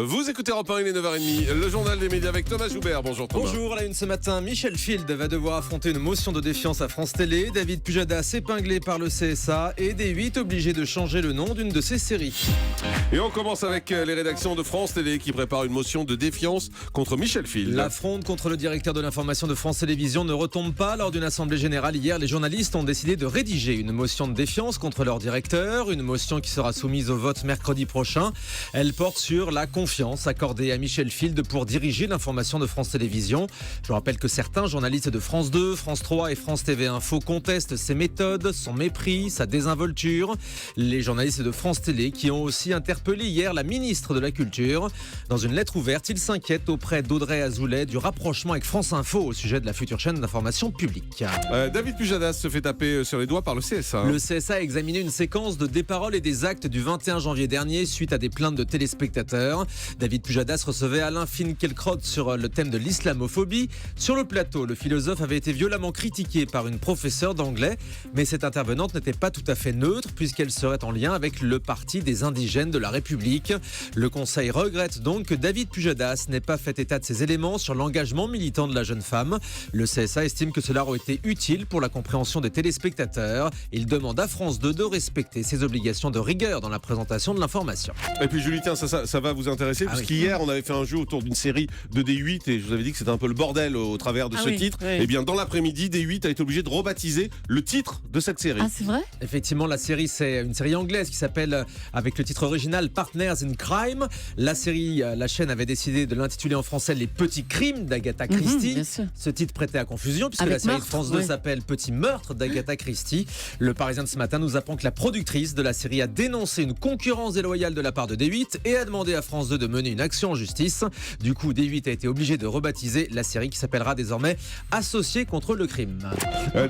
Vous écoutez Europe 1, il est 9h30, le journal des médias avec Thomas Joubert. Bonjour Thomas. Bonjour, à la une ce matin, Michel Field va devoir affronter une motion de défiance à France Télé. David Pujadas épinglé par le CSA et D8 obligé de changer le nom d'une de ses séries. Et on commence avec les rédactions de France Télé qui préparent une motion de défiance contre Michel Field. La fronde contre le directeur de l'information de France Télévisions ne retombe pas. Lors d'une assemblée générale hier, les journalistes ont décidé de rédiger une motion de défiance contre leur directeur. Une motion qui sera soumise au vote mercredi prochain. Elle porte sur la confiance accordée à Michel Field pour diriger l'information de France Télévisions. Je rappelle que certains journalistes de France 2, France 3 et France TV Info contestent ses méthodes, son mépris, sa désinvolture. Les journalistes de France Télé qui ont aussi interpellé hier la ministre de la Culture. Dans une lettre ouverte, ils s'inquiètent auprès d'Audrey Azoulay du rapprochement avec France Info au sujet de la future chaîne d'information publique. David Pujadas se fait taper sur les doigts par le CSA. Le CSA a examiné une séquence de des paroles et des actes du 21 janvier dernier suite à des plaintes de téléspectateurs. David Pujadas recevait Alain Finkielkraut sur le thème de l'islamophobie. Sur le plateau, le philosophe avait été violemment critiqué par une professeure d'anglais, mais cette intervenante n'était pas tout à fait neutre puisqu'elle serait en lien avec le parti des indigènes de la République. Le Conseil regrette donc que David Pujadas n'ait pas fait état de ces éléments sur l'engagement militant de la jeune femme. Le CSA estime que cela aurait été utile pour la compréhension des téléspectateurs. Il demande à France 2 de respecter ses obligations de rigueur dans la présentation de l'information. Et puis Julie, tiens, ça va vous intéresser puisqu'hier on avait fait un jeu autour d'une série de D8 et je vous avais dit que c'était un peu le bordel au travers de ce titre. Oui. Et bien dans l'après-midi, D8 a été obligé de rebaptiser le titre de cette série. Ah, c'est vrai ? Effectivement, la série, c'est une série anglaise qui s'appelle, avec le titre original, Partners in Crime. La série, la chaîne avait décidé de l'intituler en français Les Petits Crimes d'Agatha Christie. bien sûr. Ce titre prêtait à confusion puisque Avec la série meurtre, de France 2 ouais. s'appelle Petit Meurtre d'Agatha Christie. Le Parisien de ce matin nous apprend que la productrice de la série a dénoncé une concurrence déloyale de la part de D8 et a demandé à France 2 de mener une action en justice. Du coup, D8 a été obligé de rebaptiser la série qui s'appellera désormais Associés contre le crime.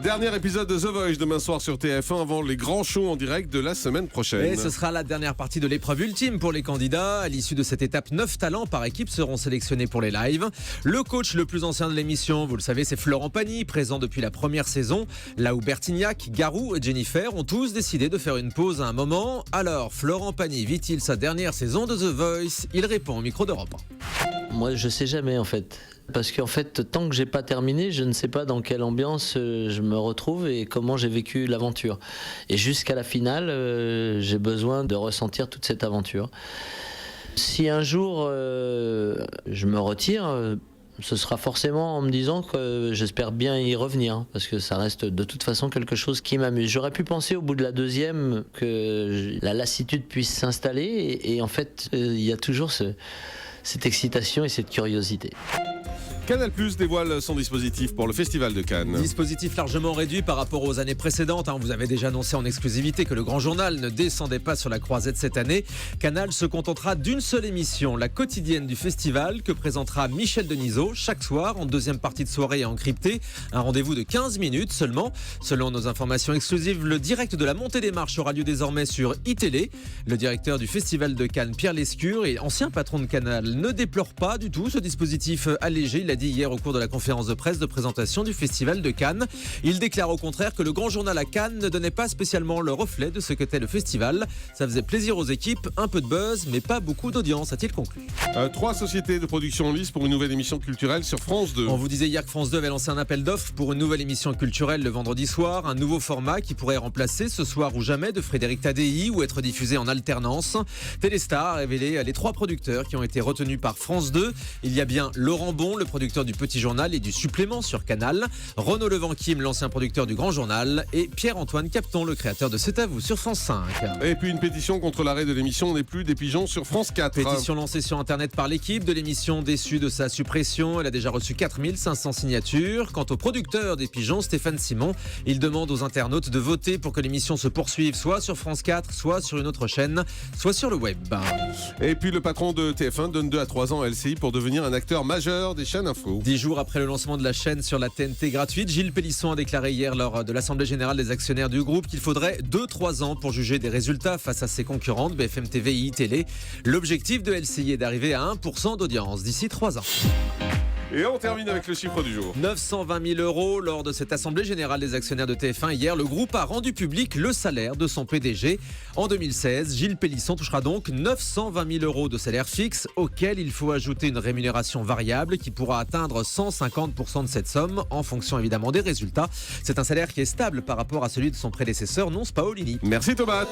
Dernier épisode de The Voice demain soir sur TF1 avant les grands shows en direct de la semaine prochaine. Et ce sera la dernière partie de l'épreuve ultime pour les candidats. À l'issue de cette étape, 9 talents par équipe seront sélectionnés pour les lives. Le coach le plus ancien de l'émission, vous le savez, c'est Florent Pagny, présent depuis la première saison. Là où Bertignac, Garou et Jennifer ont tous décidé de faire une pause à un moment. Alors, Florent Pagny vit-il sa dernière saison de The Voice ? Il répond au micro d'Europe 1. Moi, je sais jamais en fait. Parce qu'en fait, tant que j'ai pas terminé, je ne sais pas dans quelle ambiance je me retrouve et comment j'ai vécu l'aventure. Et jusqu'à la finale, j'ai besoin de ressentir toute cette aventure. Si un jour je me retire, ce sera forcément en me disant que j'espère bien y revenir, parce que ça reste de toute façon quelque chose qui m'amuse. J'aurais pu penser au bout de la deuxième que la lassitude puisse s'installer, et en fait, il y a toujours cette excitation et cette curiosité. Canal+ dévoile son dispositif pour le Festival de Cannes. Dispositif largement réduit par rapport aux années précédentes. Vous avez déjà annoncé en exclusivité que le Grand Journal ne descendait pas sur la croisette cette année. Canal se contentera d'une seule émission, la quotidienne du festival, que présentera Michel Denisot chaque soir en deuxième partie de soirée et encrypté. Un rendez-vous de 15 minutes seulement. Selon nos informations exclusives, le direct de la montée des marches aura lieu désormais sur iTélé. Le directeur du Festival de Cannes, Pierre Lescure, et ancien patron de Canal, ne déplore pas du tout ce dispositif allégé. Il a dit hier au cours de la conférence de presse de présentation du Festival de Cannes. Il déclare au contraire que le Grand Journal à Cannes ne donnait pas spécialement le reflet de ce qu'était le festival. Ça faisait plaisir aux équipes, un peu de buzz, mais pas beaucoup d'audience, a-t-il conclu. 3 sociétés de production en lice pour une nouvelle émission culturelle sur France 2. On vous disait hier que France 2 avait lancé un appel d'offres pour une nouvelle émission culturelle le vendredi soir, un nouveau format qui pourrait remplacer Ce soir ou jamais de Frédéric Tadei ou être diffusé en alternance. Téléstar a révélé les 3 producteurs qui ont été retenus par France 2. Il y a bien Laurent Bon, le producteur du Petit Journal et du Supplément sur Canal, Renaud Levanquim, l'ancien producteur du Grand Journal, et Pierre-Antoine Capton, le créateur de C'est à vous sur France 5. Et puis une pétition contre l'arrêt de l'émission N'est plus des pigeons sur France 4. Pétition lancée sur Internet par l'équipe de l'émission déçue de sa suppression. Elle a déjà reçu 4500 signatures. Quant au producteur des pigeons, Stéphane Simon, il demande aux internautes de voter pour que l'émission se poursuive soit sur France 4, soit sur une autre chaîne, soit sur le web. Et puis le patron de TF1 donne 2 à 3 ans à LCI pour devenir un acteur majeur des chaînes info. 10 jours après le lancement de la chaîne sur la TNT gratuite, Gilles Pélisson a déclaré hier lors de l'Assemblée Générale des actionnaires du groupe qu'il faudrait 2-3 ans pour juger des résultats face à ses concurrentes BFM TV et iTélé. L'objectif de LCI est d'arriver à 1% d'audience d'ici 3 ans. Et on termine avec le chiffre du jour. 920 000 euros. Lors de cette assemblée générale des actionnaires de TF1 hier, le groupe a rendu public le salaire de son PDG. En 2016, Gilles Pélisson touchera donc 920 000 euros de salaire fixe, auquel il faut ajouter une rémunération variable qui pourra atteindre 150% de cette somme, en fonction évidemment des résultats. C'est un salaire qui est stable par rapport à celui de son prédécesseur, Nonce Paolini. Merci Thomas.